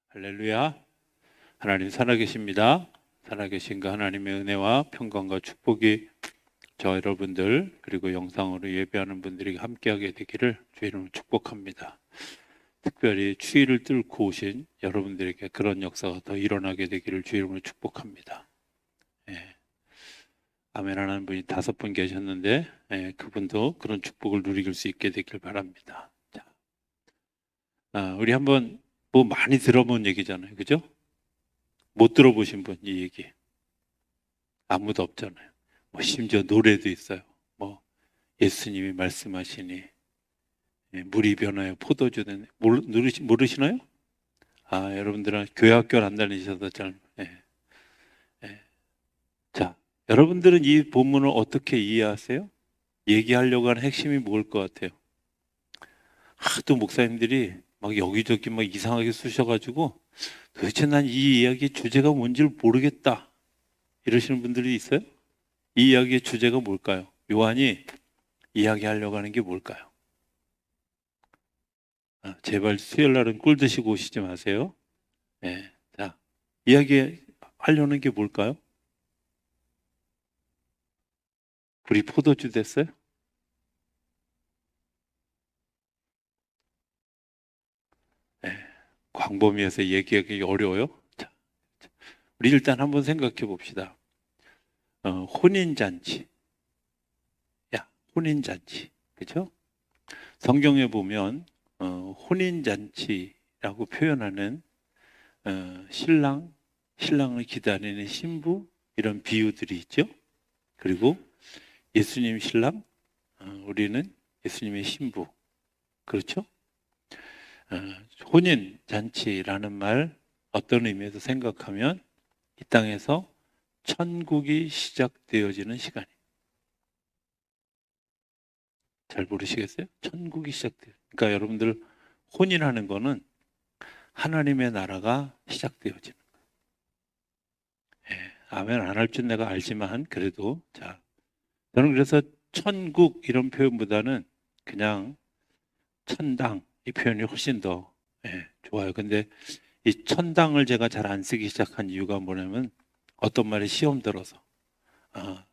할렐루야. 하나님 살아계십니다. 살아계신 그 하나님의 은혜와 평강과 축복이 저 여러분들 그리고 영상으로 예배하는 분들에게 함께하게 되기를 주의 이름으로 축복합니다. 특별히 추위를 뚫고 오신 여러분들에게 그런 역사가 더 일어나게 되기를 주의 이름으로 축복합니다. 예. 아멘 하는 분이 5분 계셨는데 그분도 그런 축복을 누릴 수 있게 되길 바랍니다. 자, 우리 한번 뭐 많이 들어본 얘기잖아요, 그죠? 못 들어보신 분 이 얘기 아무도 없잖아요. 뭐 심지어 노래도 있어요. 뭐 예수님이 말씀하시니 물이 변하여 포도주는 모르시나요? 여러분들은 교회 학교를 안 다니셔서 잘. 예. 자, 여러분들은 이 본문을 어떻게 이해하세요? 얘기하려고 하는 핵심이 뭘 것 같아요? 하도 목사님들이 막 여기저기 막 이상하게 쑤셔가지고 도대체 난 이 이야기 주제가 뭔지를 모르겠다 이러시는 분들이 있어요? 이 이야기의 주제가 뭘까요? 요한이 이야기하려고 하는 게 뭘까요? 제발 수요일 날은 꿀 드시고 오시지 마세요. 네. 자, 이야기하려는 게 뭘까요? 우리 포도주 됐어요? 네. 광범위해서 얘기하기 어려워요. 자, 우리 일단 한번 생각해 봅시다. 혼인잔치. 야, 혼인잔치. 그죠? 성경에 보면 혼인잔치라고 표현하는 신랑을 기다리는 신부 이런 비유들이 있죠. 그리고 예수님 신랑, 우리는 예수님의 신부. 그렇죠? 혼인 잔치라는 말 어떤 의미에서 생각하면 이 땅에서 천국이 시작되어지는 시간이. 잘 모르시겠어요? 천국이 시작돼요. 그러니까 여러분들 혼인하는 거는 하나님의 나라가 시작되어지는. 예, 아멘 안 할 줄 내가 알지만 그래도 자, 저는 그래서 천국 이런 표현보다는 그냥 천당 이 표현이 훨씬 더 좋아요. 근데 이 천당을 제가 잘 안 쓰기 시작한 이유가 뭐냐면 어떤 말이 시험 들어서 아,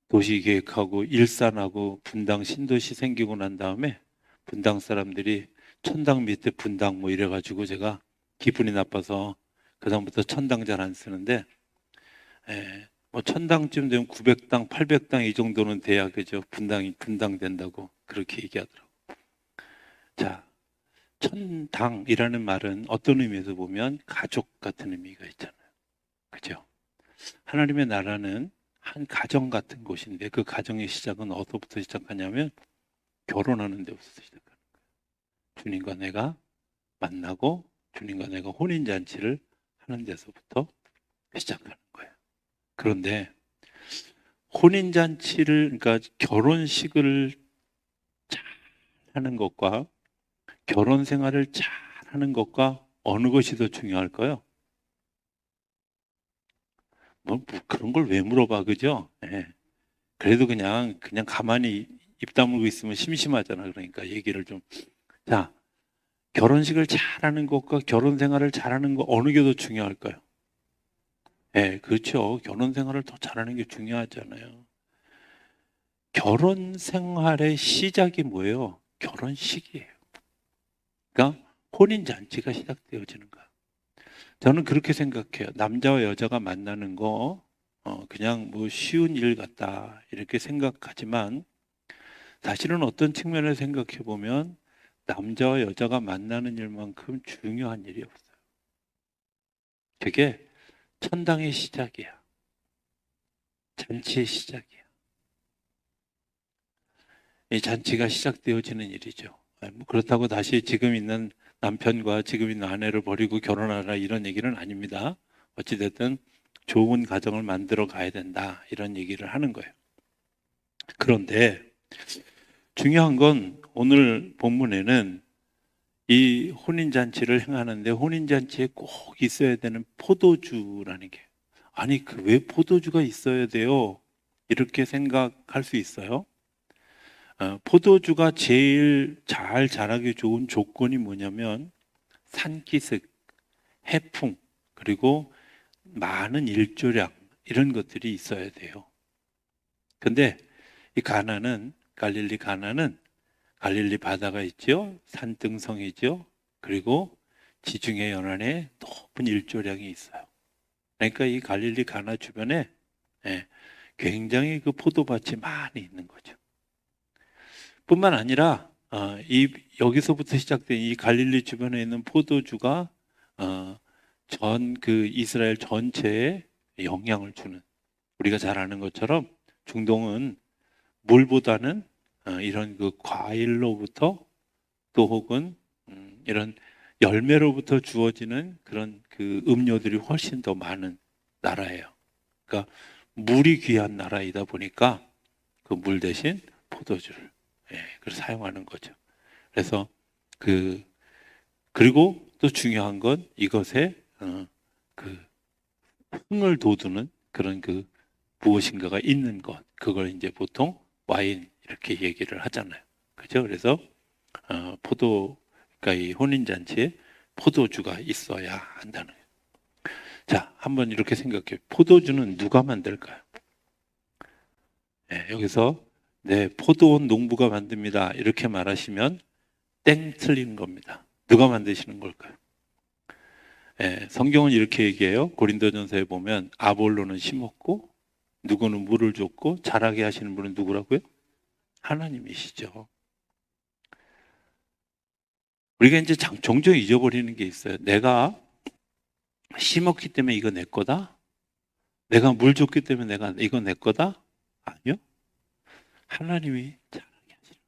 도시 계획하고 일산하고 분당 신도시 생기고 난 다음에 분당 사람들이 천당 밑에 분당 뭐 이래가지고 제가 기분이 나빠서 그다음부터 천당 잘 안 쓰는데 뭐 천당쯤 되면 900당, 800당 이 정도는 돼야 그죠? 분당 된다고 그렇게 얘기하더라고. 자, 천당이라는 말은 어떤 의미에서 보면 가족 같은 의미가 있잖아요. 그죠? 하나님의 나라는 한 가정 같은 곳인데 그 가정의 시작은 어디서부터 시작하냐면 결혼하는 데부터 시작하는 거예요. 주님과 내가 만나고 주님과 내가 혼인잔치를 하는 데서부터 시작하는 거예요. 그런데 혼인잔치를 그러니까 결혼식을 잘 하는 것과 결혼 생활을 잘 하는 것과 어느 것이 더 중요할까요? 뭐 그런 걸 왜 물어봐, 그죠? 예. 그래도 그냥 가만히 입 다물고 있으면 심심하잖아. 그러니까 얘기를 좀. 자, 결혼식을 잘하는 것과 결혼 생활을 잘하는 거 어느 게 더 중요할까요? 예, 그렇죠. 결혼 생활을 더 잘하는 게 중요하잖아요. 결혼 생활의 시작이 뭐예요? 결혼식이에요. 그러니까 혼인 잔치가 시작되어지는 거야. 저는 그렇게 생각해요. 남자와 여자가 만나는 거 그냥 뭐 쉬운 일 같다 이렇게 생각하지만 사실은 어떤 측면에서 생각해 보면 남자와 여자가 만나는 일만큼 중요한 일이 없어요. 그게 천당의 시작이야. 잔치의 시작이야. 이 잔치가 시작되어지는 일이죠. 뭐 그렇다고 다시 지금 있는 남편과 지금 있는 아내를 버리고 결혼하라 이런 얘기는 아닙니다. 어찌됐든 좋은 가정을 만들어 가야 된다 이런 얘기를 하는 거예요. 그런데 중요한 건 오늘 본문에는 이 혼인잔치를 행하는데 혼인잔치에 꼭 있어야 되는 포도주라는 게 아니 그 왜 포도주가 있어야 돼요? 이렇게 생각할 수 있어요. 포도주가 제일 잘 자라기 좋은 조건이 뭐냐면 산기슭, 해풍, 그리고 많은 일조량 이런 것들이 있어야 돼요. 근데 이 가나는 갈릴리 가나는 갈릴리 바다가 있죠. 산등성이죠. 그리고 지중해 연안에 높은 일조량이 있어요. 그러니까 이 갈릴리 가나 주변에 예, 굉장히 그 포도밭이 많이 있는 거죠. 뿐만 아니라 이 여기서부터 시작된 이 갈릴리 주변에 있는 포도주가 전 그 이스라엘 전체에 영향을 주는, 우리가 잘 아는 것처럼 중동은 물보다는 이런 그 과일로부터 또 혹은 이런 열매로부터 주어지는 그런 그 음료들이 훨씬 더 많은 나라예요. 그러니까 물이 귀한 나라이다 보니까 그 물 대신 포도주를 그걸 사용하는 거죠. 그래서 그리고 또 중요한 건 이것에 그 흥을 돋우는 그런 그 무엇인가가 있는 것, 그걸 이제 보통 와인 이렇게 얘기를 하잖아요. 그죠? 그래서 그러니까 이 혼인잔치에 포도주가 있어야 한다는 거예요. 자, 한번 이렇게 생각해요. 포도주는 누가 만들까요? 여기서 네, 포도원 농부가 만듭니다. 이렇게 말하시면 땡 틀린 겁니다. 누가 만드시는 걸까요? 성경은 이렇게 얘기해요. 고린도전서에 보면 아볼로는 심었고 누구는 물을 줬고 자라게 하시는 분은 누구라고요? 하나님이시죠. 우리가 이제 종종 잊어버리는 게 있어요. 내가 심었기 때문에 이거 내 거다? 내가 물 줬기 때문에 이거 내 거다? 아니요. 하나님이 자라게 하시는.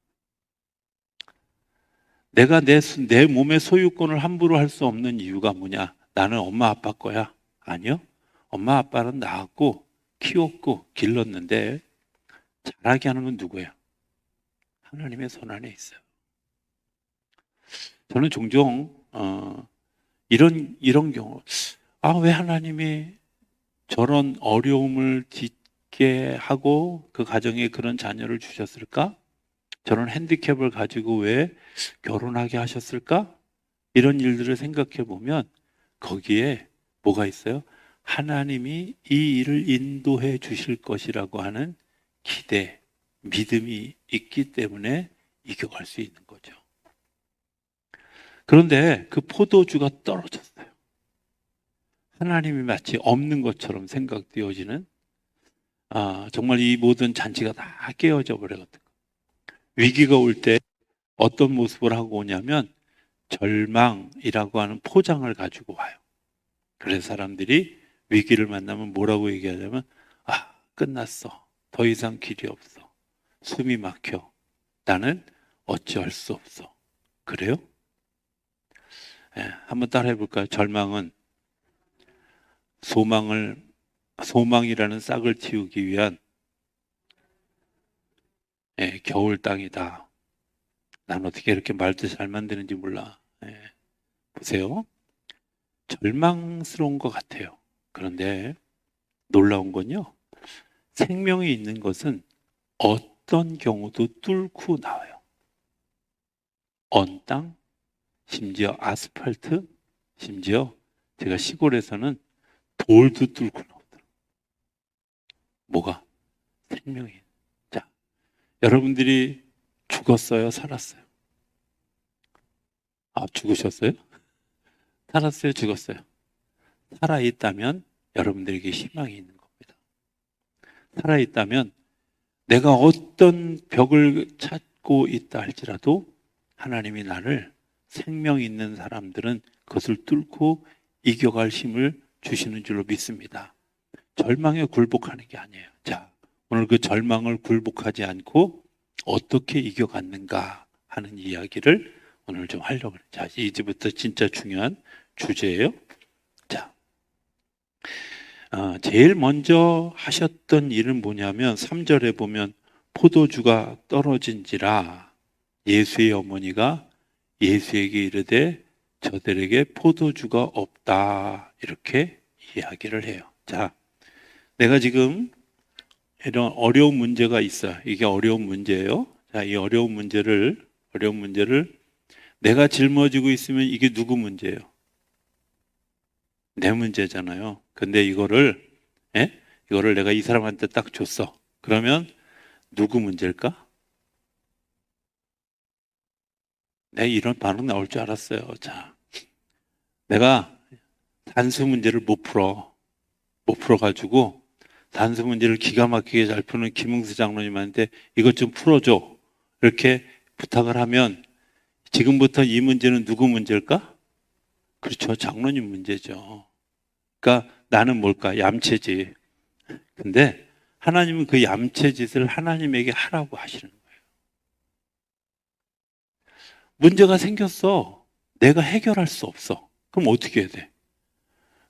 내가 내 몸의 소유권을 함부로 할 수 없는 이유가 뭐냐? 나는 엄마 아빠 거야? 아니요. 엄마 아빠는 낳았고 키웠고 길렀는데 자라게 하는 건 누구야? 하나님의 손 안에 있어요. 저는 종종 이런 경우, 왜 하나님이 저런 어려움을 딛게 하고 그 가정에 그런 자녀를 주셨을까? 저런 핸디캡을 가지고 왜 결혼하게 하셨을까? 이런 일들을 생각해 보면 거기에 뭐가 있어요? 하나님이 이 일을 인도해 주실 것이라고 하는 기대, 믿음이 있기 때문에 이겨갈 수 있는 거죠. 그런데 그 포도주가 떨어졌어요. 하나님이 마치 없는 것처럼 생각되어지는, 정말 이 모든 잔치가 다 깨어져 버렸거든요. 위기가 올 때 어떤 모습을 하고 오냐면 절망이라고 하는 포장을 가지고 와요. 그래서 사람들이 위기를 만나면 뭐라고 얘기하냐면 끝났어. 더 이상 길이 없어. 숨이 막혀. 나는 어찌할 수 없어. 그래요? 한번 따라해 볼까요? 절망은 소망이라는 싹을 틔우기 위한 겨울 땅이다. 난 어떻게 이렇게 말도 잘 만드는지 몰라. 보세요. 절망스러운 것 같아요. 그런데 놀라운 건요. 생명이 있는 것은 어떤 경우도 뚫고 나와요. 언 땅, 심지어 아스팔트, 심지어 제가 시골에서는 돌도 뚫고 나오더라고요. 뭐가? 생명이. 자, 여러분들이 죽었어요? 살았어요? 죽으셨어요? 살았어요? 죽었어요? 살아있다면 여러분들에게 희망이 있는 겁니다. 살아있다면 내가 어떤 벽을 찾고 있다 할지라도 하나님이 나를, 생명 있는 사람들은 그것을 뚫고 이겨갈 힘을 주시는 줄로 믿습니다. 절망에 굴복하는 게 아니에요. 자, 오늘 그 절망을 굴복하지 않고 어떻게 이겨갔는가 하는 이야기를 오늘 좀 하려고 해요. 자, 이제부터 진짜 중요한 주제예요. 자, 제일 먼저 하셨던 일은 뭐냐면 3절에 보면 포도주가 떨어진지라 예수의 어머니가 예수에게 이르되 저들에게 포도주가 없다, 이렇게 이야기를 해요. 자, 내가 지금 이런 어려운 문제가 있어요. 이게 어려운 문제예요. 자, 이 어려운 문제를 내가 짊어지고 있으면 이게 누구 문제예요? 내 문제잖아요. 근데 예? 이거를 내가 이 사람한테 딱 줬어. 그러면 누구 문제일까? 내 이런 반응 나올 줄 알았어요. 자, 내가 단수 문제를 못 풀어가지고 단수 문제를 기가 막히게 잘 푸는 김웅수 장로님한테 이것 좀 풀어줘. 이렇게 부탁을 하면 지금부터 이 문제는 누구 문제일까? 그렇죠. 장로님 문제죠. 그러니까 나는 뭘까? 얌체지. 근데 하나님은 그 얌체 짓을 하나님에게 하라고 하시는 거예요. 문제가 생겼어. 내가 해결할 수 없어. 그럼 어떻게 해야 돼?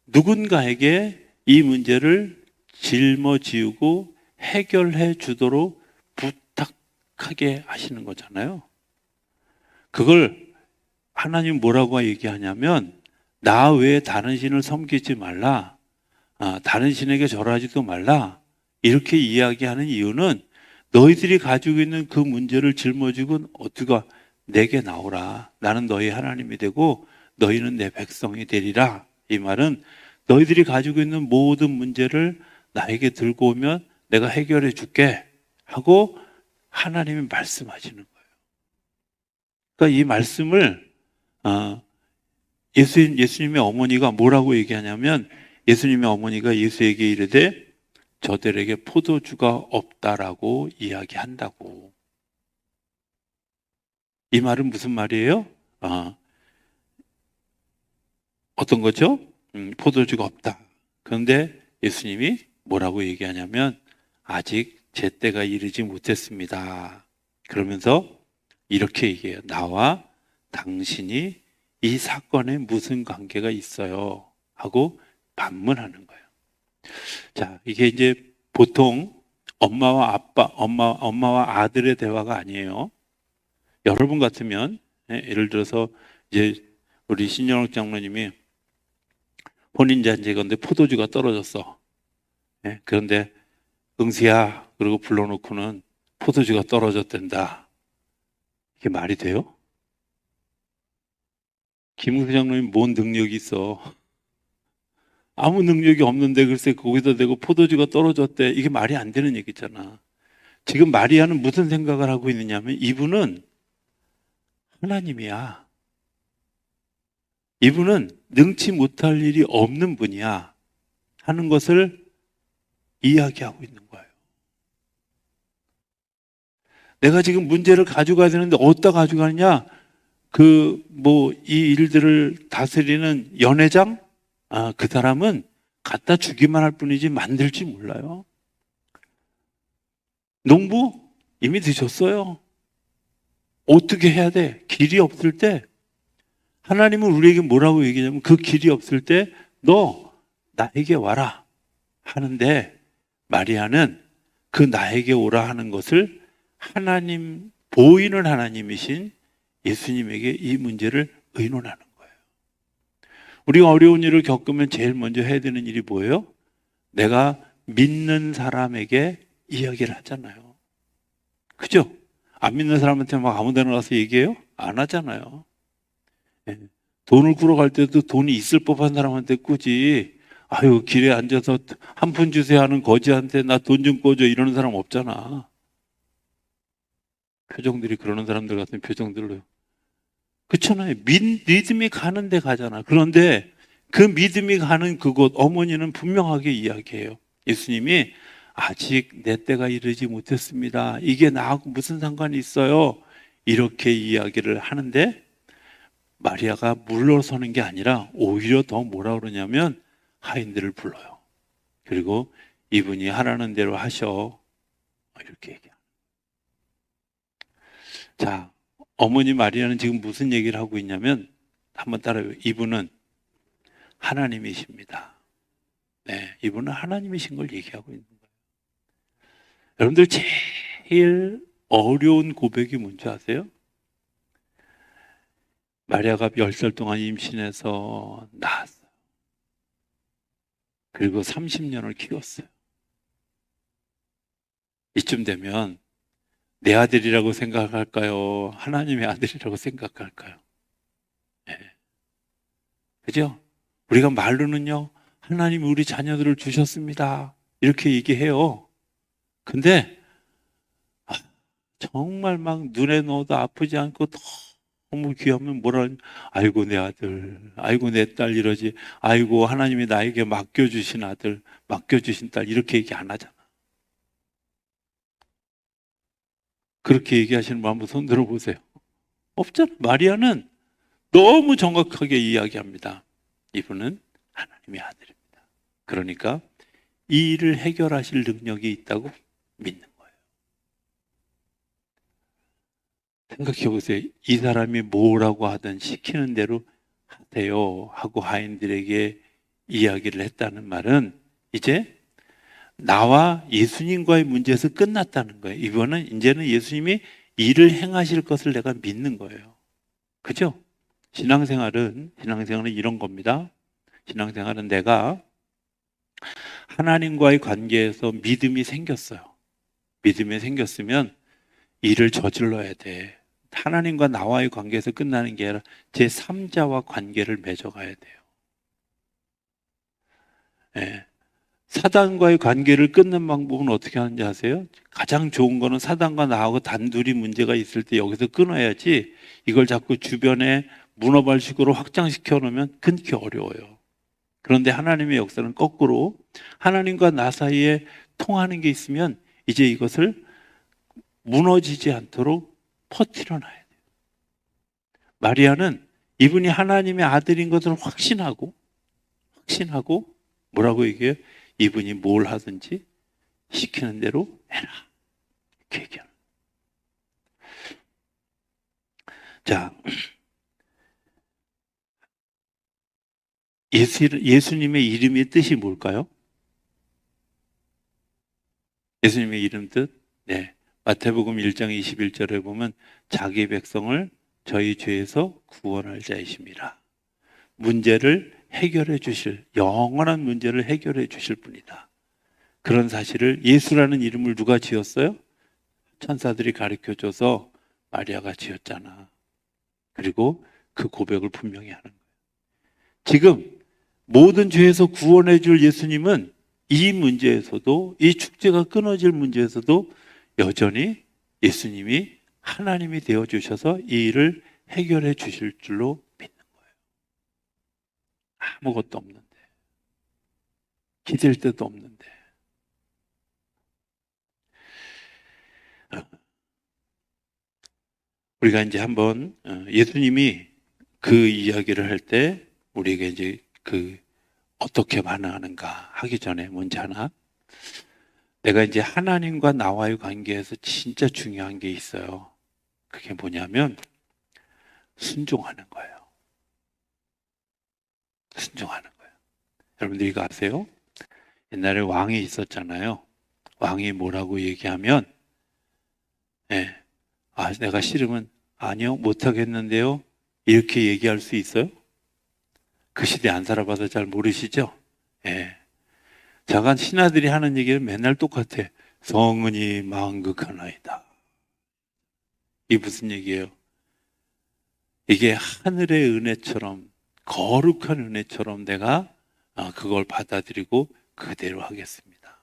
누군가에게 이 문제를 짊어지우고 해결해 주도록 부탁하게 하시는 거잖아요. 그걸 하나님 뭐라고 얘기하냐면 나 외에 다른 신을 섬기지 말라. 다른 신에게 절하지도 말라. 이렇게 이야기하는 이유는 너희들이 가지고 있는 그 문제를 짊어지고 어디가 내게 나오라. 나는 너희 하나님이 되고 너희는 내 백성이 되리라. 이 말은 너희들이 가지고 있는 모든 문제를 나에게 들고 오면 내가 해결해 줄게 하고 하나님이 말씀하시는 거예요. 그러니까 이 말씀을 예수님의 어머니가 뭐라고 얘기하냐면 예수님의 어머니가 예수에게 이르되 저들에게 포도주가 없다라고 이야기한다고. 이 말은 무슨 말이에요? 어떤 거죠? 포도주가 없다. 그런데 예수님이 뭐라고 얘기하냐면 아직 제 때가 이르지 못했습니다. 그러면서 이렇게 얘기해요. 나와 당신이 이 사건에 무슨 관계가 있어요? 하고 반문하는 거예요. 자, 이게 이제 보통 엄마와 아들의 대화가 아니에요. 여러분 같으면, 예를 들어서 이제 우리 신영욱 장로님이 혼인잔치건데 포도주가 떨어졌어. 그런데 응수야, 그리고 불러놓고는 포도주가 떨어졌댄다. 이게 말이 돼요? 김응수 장로님 뭔 능력이 있어? 아무 능력이 없는데 글쎄 거기다 대고 포도주가 떨어졌대. 이게 말이 안 되는 얘기잖아. 지금 마리아는 무슨 생각을 하고 있느냐면 이분은 하나님이야. 이분은 능치 못할 일이 없는 분이야. 하는 것을 이야기하고 있는 거예요. 내가 지금 문제를 가져가야 되는데 어디다 가져가느냐? 이 일들을 다스리는 연회장? 그 사람은 갖다 주기만 할 뿐이지 만들지 몰라요. 농부? 이미 드셨어요. 어떻게 해야 돼? 길이 없을 때 하나님은 우리에게 뭐라고 얘기하냐면 그 길이 없을 때 너 나에게 와라 하는데 마리아는 그 나에게 오라 하는 것을 하나님, 보이는 하나님이신 예수님에게 이 문제를 의논하는 거예요. 우리가 어려운 일을 겪으면 제일 먼저 해야 되는 일이 뭐예요? 내가 믿는 사람에게 이야기를 하잖아요. 그죠? 안 믿는 사람한테 막 아무 데나 가서 얘기해요? 안 하잖아요. 예. 돈을 꾸러 갈 때도 돈이 있을 법한 사람한테 꾸지. 아유, 길에 앉아서 한 푼 주세요 하는 거지한테 나 돈 좀 꿔줘 이러는 사람 없잖아. 표정들이 그러는 사람들 같은 표정들로. 그렇잖아요. 믿음이 가는 데 가잖아. 그런데 그 믿음이 가는 그곳 어머니는 분명하게 이야기해요. 예수님이 아직 내 때가 이르지 못했습니다. 이게 나하고 무슨 상관이 있어요? 이렇게 이야기를 하는데 마리아가 물러서는 게 아니라 오히려 더 뭐라 그러냐면 하인들을 불러요. 그리고 이분이 하라는 대로 하셔. 이렇게 얘기해요. 자, 어머니 마리아는 지금 무슨 얘기를 하고 있냐면 한번 따라해요. 이분은 하나님이십니다. 네, 이분은 하나님이신 걸 얘기하고 있는 거예요. 여러분들 제일 어려운 고백이 뭔지 아세요? 마리아가 10살 동안 임신해서 낳았어요. 그리고 30년을 키웠어요. 이쯤 되면 내 아들이라고 생각할까요? 하나님의 아들이라고 생각할까요? 예. 그죠? 우리가 말로는요, 하나님이 우리 자녀들을 주셨습니다, 이렇게 얘기해요. 근데 정말 막 눈에 넣어도 아프지 않고 너무 귀하면 뭐라 하냐, 아이고 내 아들, 아이고 내 딸 이러지, 아이고 하나님이 나에게 맡겨주신 아들, 맡겨주신 딸, 이렇게 얘기 안 하잖아. 그렇게 얘기하시는 분 한번 손 들어보세요. 없잖아. 마리아는 너무 정확하게 이야기합니다. 이분은 하나님의 아들입니다. 그러니까 이 일을 해결하실 능력이 있다고 믿는 거예요. 생각해 보세요. 이 사람이 뭐라고 하든 시키는 대로 하세요 하고 하인들에게 이야기를 했다는 말은 이제 나와 예수님과의 문제에서 끝났다는 거예요. 이제는 예수님이 일을 행하실 것을 내가 믿는 거예요. 그죠? 신앙생활은 이런 겁니다. 신앙생활은 내가 하나님과의 관계에서 믿음이 생겼어요. 믿음이 생겼으면 일을 저질러야 돼. 하나님과 나와의 관계에서 끝나는 게 아니라 제3자와 관계를 맺어가야 돼요. 예. 사단과의 관계를 끊는 방법은 어떻게 하는지 아세요? 가장 좋은 거는 사단과 나하고 단둘이 문제가 있을 때 여기서 끊어야지, 이걸 자꾸 주변에 문어발식으로 확장시켜 놓으면 끊기 어려워요. 그런데 하나님의 역사는 거꾸로, 하나님과 나 사이에 통하는 게 있으면 이제 이것을 무너지지 않도록 퍼뜨려 놔야 돼요. 마리아는 이분이 하나님의 아들인 것을 확신하고 뭐라고 얘기해요? 이분이 뭘 하든지 시키는 대로 해라, 이렇게 얘기하는. 자, 예수님의 이름의 뜻이 뭘까요? 예수님의 이름 뜻? 네. 마태복음 1장 21절에 보면 자기 백성을 저희 죄에서 구원할 자이십니다. 문제를 해결해 주실, 영원한 문제를 해결해 주실 분이다. 그런 사실을, 예수라는 이름을 누가 지었어요? 천사들이 가르쳐줘서 마리아가 지었잖아. 그리고 그 고백을 분명히 하는 거예요. 지금 모든 죄에서 구원해 줄 예수님은 이 문제에서도, 이 축제가 끊어질 문제에서도 여전히 예수님이 하나님이 되어주셔서 이 일을 해결해 주실 줄로 믿는 거예요. 아무것도 없는데, 기댈 데도 없는데. 우리가 이제 한번 예수님이 그 이야기를 할 때 우리에게 이제 어떻게 반응하는가 하기 전에 먼저 하나, 내가 이제 하나님과 나와의 관계에서 진짜 중요한 게 있어요. 그게 뭐냐면 순종하는 거예요. 순종하는 거예요. 여러분들 이거 아세요? 옛날에 왕이 있었잖아요. 왕이 뭐라고 얘기하면, 예, 내가 싫으면 아니요, 못하겠는데요, 이렇게 얘기할 수 있어요? 그 시대 안 살아봐서 잘 모르시죠? 예. 자간 신하들이 하는 얘기는 맨날 똑같아. 성은이 망극하나이다. 이게 무슨 얘기예요? 이게 하늘의 은혜처럼, 거룩한 은혜처럼 내가 그걸 받아들이고 그대로 하겠습니다.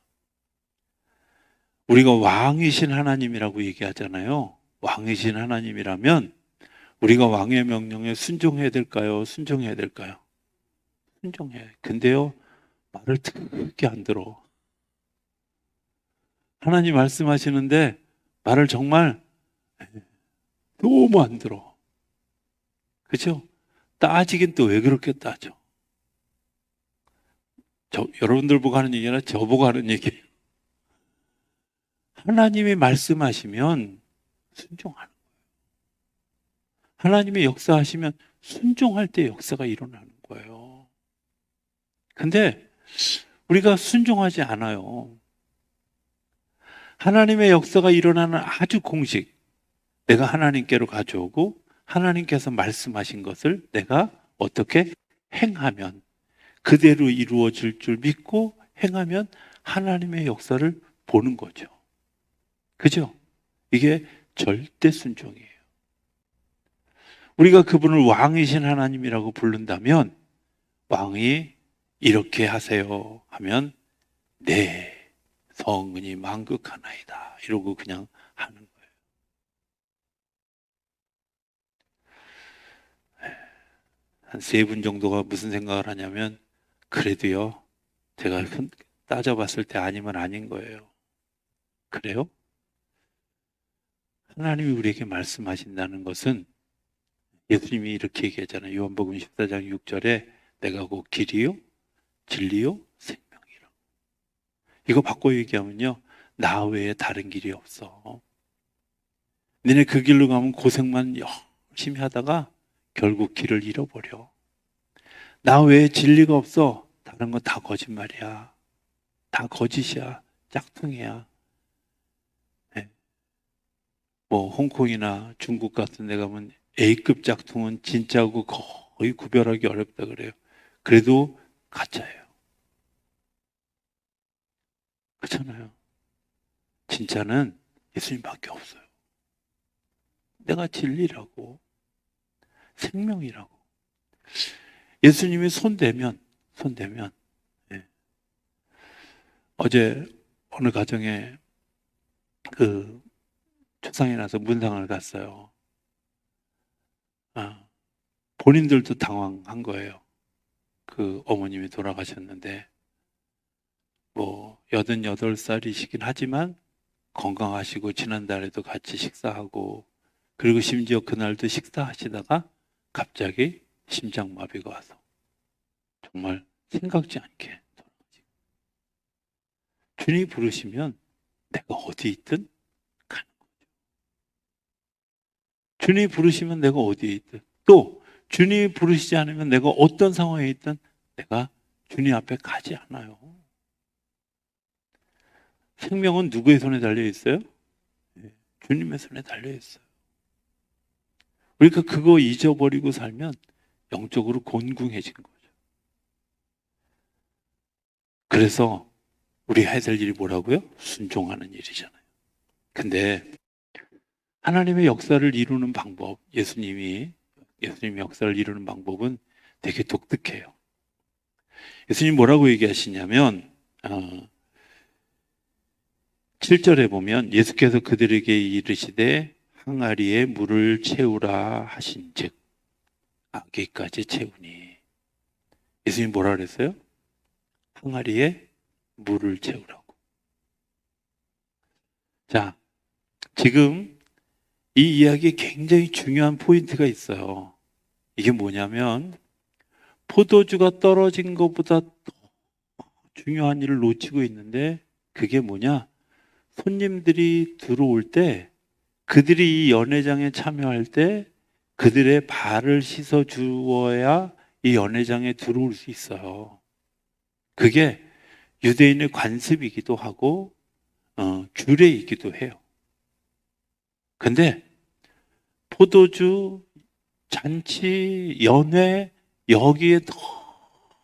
우리가 왕이신 하나님이라고 얘기하잖아요. 왕이신 하나님이라면 우리가 왕의 명령에 순종해야 될까요? 순종해야 될까요? 순종해야. 근데요, 말을 듣게 안 들어. 하나님 말씀하시는데 말을 정말 너무 안 들어. 그렇죠? 따지긴 또 왜 그렇게 따져? 여러분들 보고 하는 얘기나 저보고 하는 얘기예요. 하나님이 말씀하시면 순종하는 거예요. 하나님이 역사하시면 순종할 때 역사가 일어나는 거예요. 근데 우리가 순종하지 않아요. 하나님의 역사가 일어나는 아주 공식, 내가 하나님께로 가져오고 하나님께서 말씀하신 것을 내가 어떻게 행하면, 그대로 이루어질 줄 믿고 행하면 하나님의 역사를 보는 거죠. 그죠? 이게 절대 순종이에요. 우리가 그분을 왕이신 하나님이라고 부른다면 왕이 이렇게 하세요 하면 네, 성은이 만극하나이다 이러고 그냥 하는 거예요. 한 세 분 정도가 무슨 생각을 하냐면 그래도요, 제가 따져봤을 때 아니면 아닌 거예요. 그래요? 하나님이 우리에게 말씀하신다는 것은 예수님이 이렇게 얘기하잖아요. 요한복음 14장 6절에 내가 곧 길이요 진리요 생명이라. 이거 바꿔 얘기하면요, 나 외에 다른 길이 없어. 너네 그 길로 가면 고생만 열심히 하다가 결국 길을 잃어버려. 나 외에 진리가 없어. 다른 건 다 거짓말이야. 다 거짓이야. 짝퉁이야. 네. 뭐 홍콩이나 중국 같은 데 가면 A급 짝퉁은 진짜고 거의 구별하기 어렵다 그래요. 그래도 가짜예요. 그렇잖아요. 진짜는 예수님밖에 없어요. 내가 진리라고, 생명이라고. 예수님이 손대면 예. 어제 어느 가정에 그 초상이 나서 문상을 갔어요. 본인들도 당황한 거예요. 그 어머님이 돌아가셨는데 뭐 88살이시긴 하지만 건강하시고 지난달에도 같이 식사하고 그리고 심지어 그날도 식사하시다가 갑자기 심장마비가 와서 정말 생각지 않게 돌아가시고, 주님이 부르시면 내가 어디 있든 가는 거죠. 주님이 부르시면 내가 어디에 있든, 또 주님이 부르시지 않으면 내가 어떤 상황에 있든 내가 주님 앞에 가지 않아요. 생명은 누구의 손에 달려 있어요? 주님의 손에 달려 있어요. 우리가 그거 잊어버리고 살면 영적으로 곤궁해진 거죠. 그래서 우리 해야 될 일이 뭐라고요? 순종하는 일이잖아요. 근데 하나님의 역사를 이루는 방법, 예수님의 역사를 이루는 방법은 되게 독특해요. 예수님 뭐라고 얘기하시냐면 7절에 보면 예수께서 그들에게 이르시되 항아리에 물을 채우라 하신즉 아기까지 채우니. 예수님 뭐라 그랬어요? 항아리에 물을 채우라고. 자, 지금 이 이야기에 굉장히 중요한 포인트가 있어요. 이게 뭐냐면 포도주가 떨어진 것보다 더 중요한 일을 놓치고 있는데, 그게 뭐냐? 손님들이 들어올 때, 그들이 이 연회장에 참여할 때 그들의 발을 씻어 주어야 이 연회장에 들어올 수 있어요. 그게 유대인의 관습이기도 하고 규례이기도 해요. 근데 포도주, 잔치, 연회, 여기에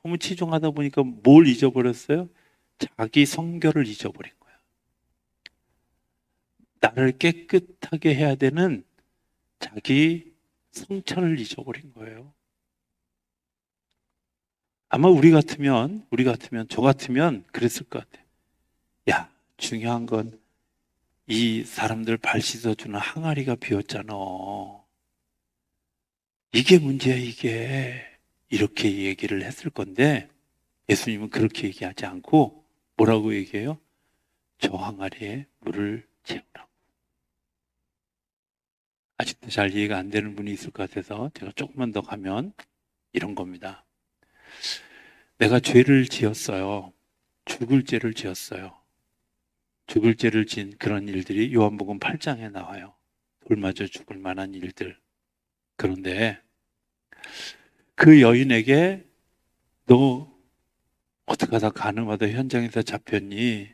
너무 치중하다 보니까 뭘 잊어버렸어요? 자기 성결을 잊어버린 거야. 나를 깨끗하게 해야 되는 자기 성찬을 잊어버린 거예요. 아마 우리 같으면 저 같으면 그랬을 것 같아요. 야, 중요한 건 이 사람들 발 씻어주는 항아리가 비었잖아. 이게 문제야, 이게. 이렇게 얘기를 했을 건데 예수님은 그렇게 얘기하지 않고 뭐라고 얘기해요? 저 항아리에 물을 채우라고. 아직도 잘 이해가 안 되는 분이 있을 것 같아서 제가 조금만 더 가면 이런 겁니다. 내가 죄를 지었어요. 죽을 죄를 지었어요. 죽을 죄를 지은 그런 일들이 요한복음 8장에 나와요. 돌맞아 죽을 만한 일들. 그런데 그 여인에게 너 어떻게 하다 가늠하다 현장에서 잡혔니?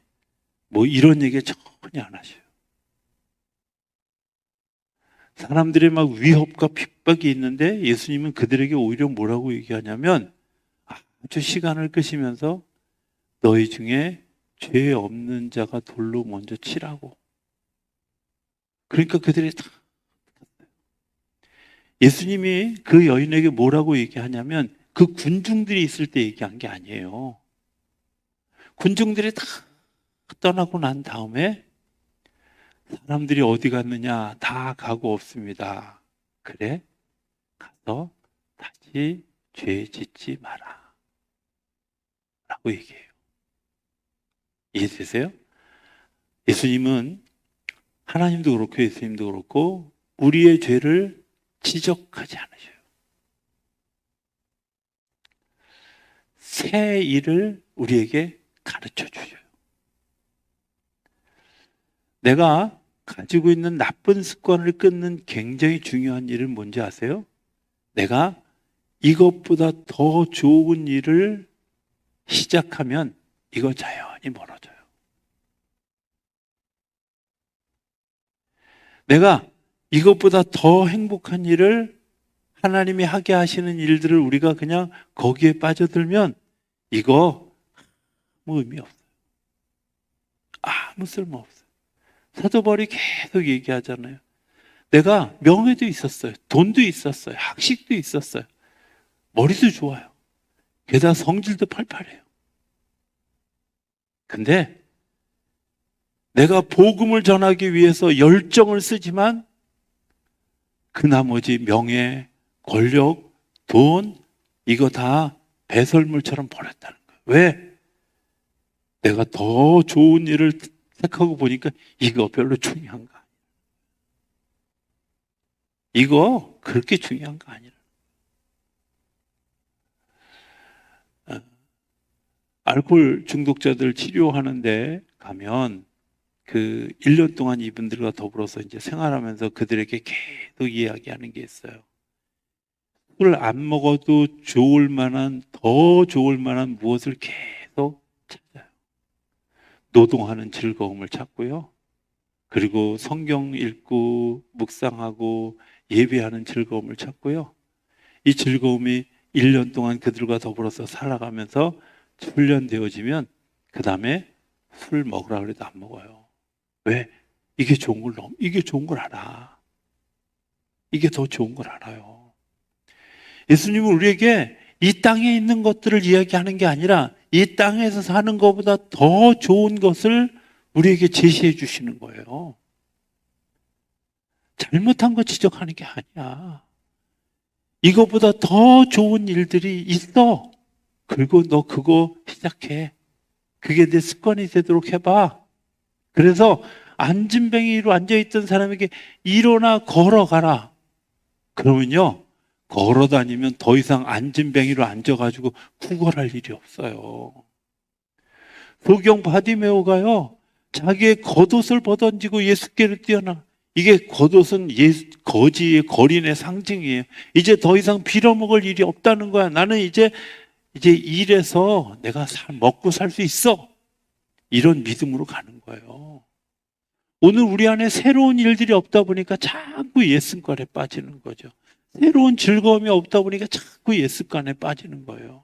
뭐 이런 얘기 전혀 안 하셔요. 사람들의 막 위협과 핍박이 있는데 예수님은 그들에게 오히려 뭐라고 얘기하냐면 아주 시간을 끄시면서 너희 중에 죄 없는 자가 돌로 먼저 치라고. 그러니까 그들이 다 예수님이 그 여인에게 뭐라고 얘기하냐면 그 군중들이 있을 때 얘기한 게 아니에요. 군중들이 다 떠나고 난 다음에 사람들이 어디 갔느냐? 다 가고 없습니다. 그래? 가서 다시 죄 짓지 마라. 라고 얘기해요. 이해되세요? 예수님은 하나님도 그렇고 예수님도 그렇고 우리의 죄를 지적하지 않으셔요. 새 일을 우리에게 가르쳐 주셔요. 내가 가지고 있는 나쁜 습관을 끊는 굉장히 중요한 일은 뭔지 아세요? 내가 이것보다 더 좋은 일을 시작하면 이거 자연히 멀어져요. 내가 이것보다 더 행복한 일을 하나님이 하게 하시는 일들을 우리가 그냥 거기에 빠져들면 이거 아무 의미 없어요. 아무 쓸모 없어요. 사도 바울이 계속 얘기하잖아요. 내가 명예도 있었어요. 돈도 있었어요. 학식도 있었어요. 머리도 좋아요. 게다가 성질도 팔팔해요. 근데 내가 복음을 전하기 위해서 열정을 쓰지만 그 나머지 명예, 권력, 돈 이거 다 배설물처럼 버렸다는 거예요. 왜? 내가 더 좋은 일을 택하고 보니까 이거 별로 중요한 거 아니야. 이거 그렇게 중요한 거 아니라. 알코올 중독자들 치료하는데 가면 그 1년 동안 이분들과 더불어서 이제 생활하면서 그들에게 계속 이야기하는 게 있어요. 술 안 먹어도 좋을 만한, 더 좋을 만한 무엇을 계속 찾아요. 노동하는 즐거움을 찾고요. 그리고 성경 읽고 묵상하고 예배하는 즐거움을 찾고요. 이 즐거움이 1년 동안 그들과 더불어서 살아가면서 훈련되어지면 그 다음에 술 먹으라 그래도 안 먹어요. 왜? 이게 좋은 걸 알아. 이게 더 좋은 걸 알아요. 예수님은 우리에게 이 땅에 있는 것들을 이야기하는 게 아니라 이 땅에서 사는 것보다 더 좋은 것을 우리에게 제시해 주시는 거예요. 잘못한 거 지적하는 게 아니야. 이것보다 더 좋은 일들이 있어. 그리고 너 그거 시작해. 그게 내 습관이 되도록 해봐. 그래서 안진뱅이로 앉아있던 사람에게 일어나 걸어가라. 그러면요, 걸어 다니면 더 이상 안진뱅이로 앉아가지고 구걸할 일이 없어요. 소경 바디메오가요, 자기의 겉옷을 벗어던지고 예수께로 뛰어나. 이게 겉옷은 거지의 거린의 상징이에요. 이제 더 이상 빌어먹을 일이 없다는 거야. 나는 이제 일해서 내가 먹고 살 수 있어. 이런 믿음으로 가는 거예요. 오늘 우리 안에 새로운 일들이 없다 보니까 자꾸 옛 습관에 빠지는 거죠. 새로운 즐거움이 없다 보니까 자꾸 옛 습관에 빠지는 거예요.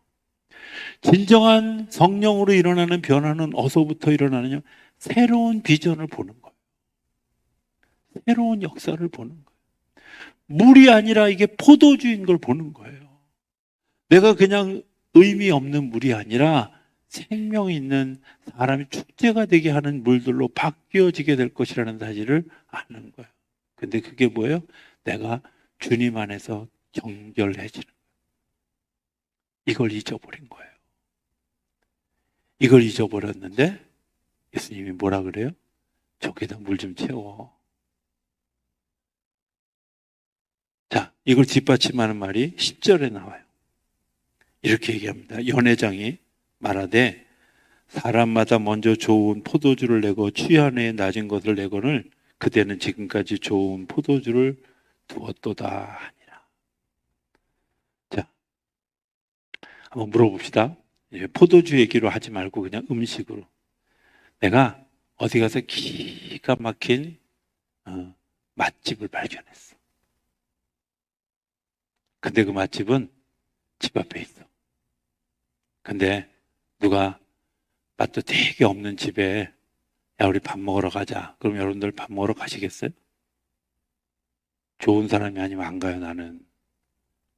진정한 성령으로 일어나는 변화는 어디서부터 일어나느냐? 새로운 비전을 보는 거예요. 새로운 역사를 보는 거예요. 물이 아니라 이게 포도주인 걸 보는 거예요. 내가 그냥 의미 없는 물이 아니라 생명 있는 사람이 축제가 되게 하는 물들로 바뀌어지게 될 것이라는 사실을 아는 거예요. 근데 그게 뭐예요? 내가 주님 안에서 정결해지는 거예요. 이걸 잊어버린 거예요. 이걸 잊어버렸는데 예수님이 뭐라 그래요? 저기다 물 좀 채워. 자, 이걸 뒷받침하는 말이 10절에 나와요. 이렇게 얘기합니다. 연회장이 말하되 사람마다 먼저 좋은 포도주를 내고 취한에 낮은 것을 내거늘 그대는 지금까지 좋은 포도주를 두었도다 하니라. 자, 한번 물어봅시다. 포도주 얘기로 하지 말고 그냥 음식으로. 내가 어디 가서 기가 막힌 맛집을 발견했어. 근데 그 맛집은 집 앞에 있어. 근데 누가 맛도 되게 없는 집에 야 우리 밥 먹으러 가자. 그럼 여러분들 밥 먹으러 가시겠어요? 좋은 사람이 아니면 안 가요, 나는.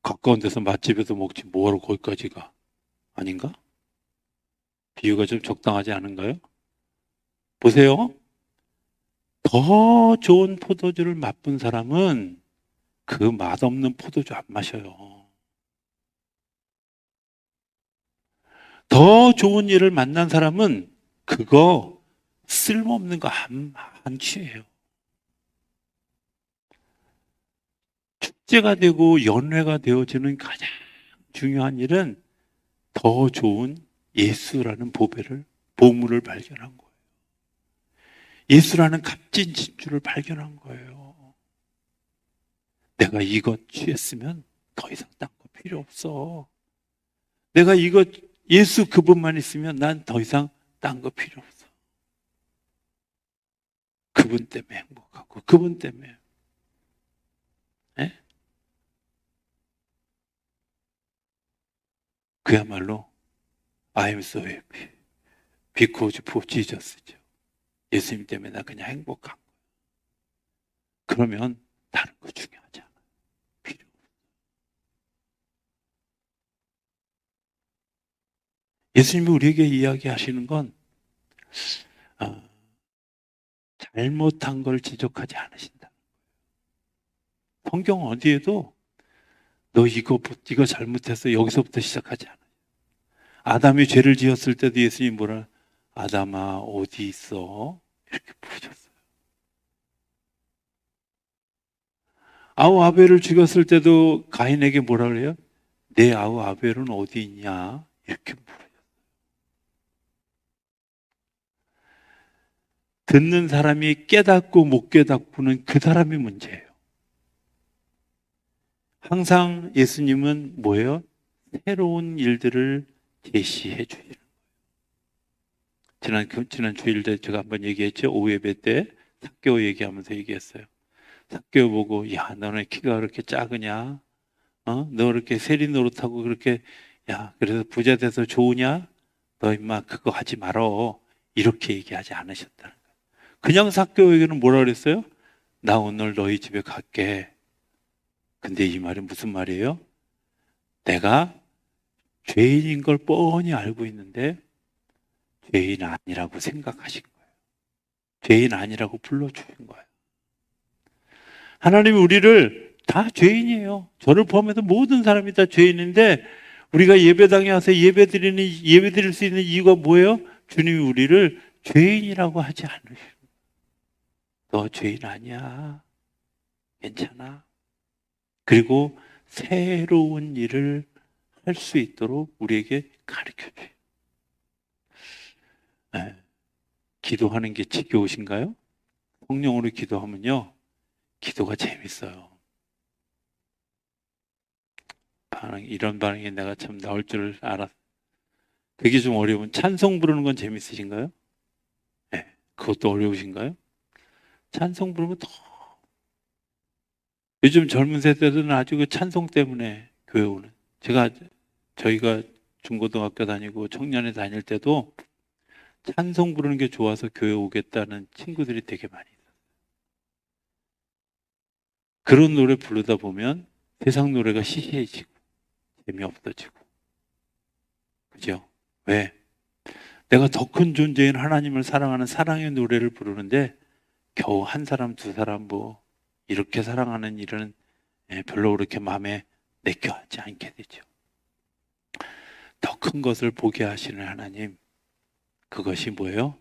가까운 데서 맛집에서 먹지 뭐하러 거기까지 가? 아닌가? 비유가 좀 적당하지 않은가요? 보세요. 더 좋은 포도주를 맛본 사람은 그 맛없는 포도주 안 마셔요. 더 좋은 일을 만난 사람은 그거 쓸모없는 거 안 취해요. 축제가 되고 연회가 되어지는 가장 중요한 일은 더 좋은 예수라는 보물을 발견한 거예요. 예수라는 값진 진주를 발견한 거예요. 내가 이것 취했으면 더 이상 딴 거 필요 없어. 내가 이것 예수 그분만 있으면 난 더 이상 딴 거 필요 없어. 그분 때문에 행복하고 그분 때문에. 예? 그야말로 I'm so happy because for Jesus죠. 예수님 때문에 나 그냥 행복한 거예요. 그러면 다른 거 중요하지 않아. 필요 없어. 예수님이 우리에게 이야기하시는 건 잘못한 걸 지적하지 않으신다. 성경 어디에도 너 이거 잘못했어 여기서부터 시작하지 않아요. 아담이 죄를 지었을 때도 예수님이 뭐라 아담아 어디 있어? 이렇게 부르셨어요. 아우 아벨을 죽였을 때도 가인에게 뭐라 그래요? 내 아우 아벨은 어디 있냐? 이렇게 물어요. 듣는 사람이 깨닫고 못 깨닫고는 그 사람이 문제예요. 항상 예수님은 뭐예요? 새로운 일들을 제시해 주시는 거예요. 지난 주일 때 제가 한번 얘기했죠. 오후 예배 때 삭개오 얘기하면서 얘기했어요. 삭개오 보고 야 너네 키가 그렇게 작으냐? 너 그렇게 세리 노릇하고 그렇게 야 그래서 부자 돼서 좋으냐? 너 임마 그거 하지 말어. 이렇게 얘기하지 않으셨다는 거예요. 그냥 삭개오에게는 뭐라 그랬어요? 나 오늘 너희 집에 갈게. 근데 이 말이 무슨 말이에요? 내가 죄인인 걸 뻔히 알고 있는데 죄인 아니라고 생각하신 거예요. 죄인 아니라고 불러주신 거예요. 하나님이 우리를 다 죄인이에요. 저를 포함해서 모든 사람이 다 죄인인데 우리가 예배당에 와서 예배 드릴 수 있는 이유가 뭐예요? 주님이 우리를 죄인이라고 하지 않으시고 너 죄인 아니야. 괜찮아. 그리고 새로운 일을 할 수 있도록 우리에게 가르쳐 줘요. 네. 기도하는 게 지겨우신가요? 성령으로 기도하면요. 기도가 재밌어요. 이런 반응이 내가 참 나올 줄 알았. 그게 좀 어려운 찬송 부르는 건 재밌으신가요? 네. 그것도 어려우신가요? 찬송 부르면 더 요즘 젊은 세대들은 아주 그 찬송 때문에 교회 오는. 저희가 중고등학교 다니고 청년회 다닐 때도 찬송 부르는 게 좋아서 교회 오겠다는 친구들이 되게 많이 있어요. 그런 노래 부르다 보면 세상 노래가 시시해지고 재미없어지고 그죠? 왜? 내가 더 큰 존재인 하나님을 사랑하는 사랑의 노래를 부르는데 겨우 한 사람 두 사람 뭐 이렇게 사랑하는 일은 별로 그렇게 마음에 내켜하지 않게 되죠. 더 큰 것을 보게 하시는 하나님, 그것이 뭐예요?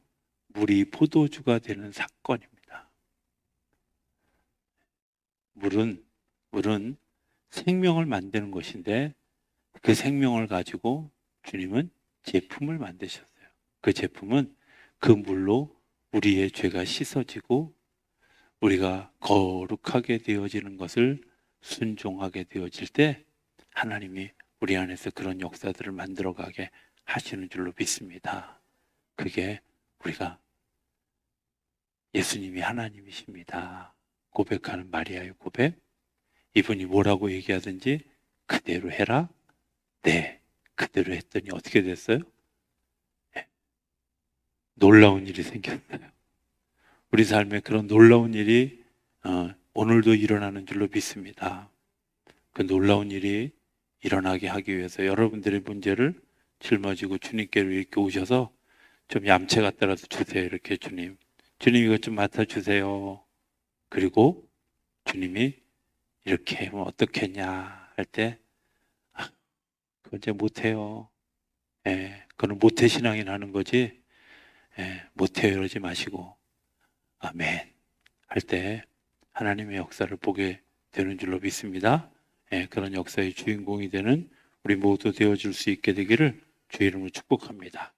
물이 포도주가 되는 사건입니다. 물은 생명을 만드는 것인데 그 생명을 가지고 주님은 제품을 만드셨어요. 그 제품은 그 물로 우리의 죄가 씻어지고 우리가 거룩하게 되어지는 것을 순종하게 되어질 때 하나님이 우리 안에서 그런 역사들을 만들어가게 하시는 줄로 믿습니다. 그게 우리가 예수님이 하나님이십니다. 고백하는 마리아의 고백. 이분이 뭐라고 얘기하든지 그대로 해라. 네, 그대로 했더니 어떻게 됐어요? 네, 놀라운 일이 생겼어요. 우리 삶에 그런 놀라운 일이 오늘도 일어나는 줄로 믿습니다. 그 놀라운 일이 일어나게 하기 위해서 여러분들의 문제를 짊어지고 주님께로 이렇게 오셔서 좀 얌체 같더라도 주세요. 이렇게 주님 이것 좀 맡아주세요. 그리고 주님이 이렇게 하면 어떻겠냐 할 때 그건 이제 못해요. 그건 모태 신앙이 나는 거지. 못해요 이러지 마시고 아멘 할 때 하나님의 역사를 보게 되는 줄로 믿습니다. 그런 역사의 주인공이 되는 우리 모두 되어줄 수 있게 되기를 주의 이름으로 축복합니다.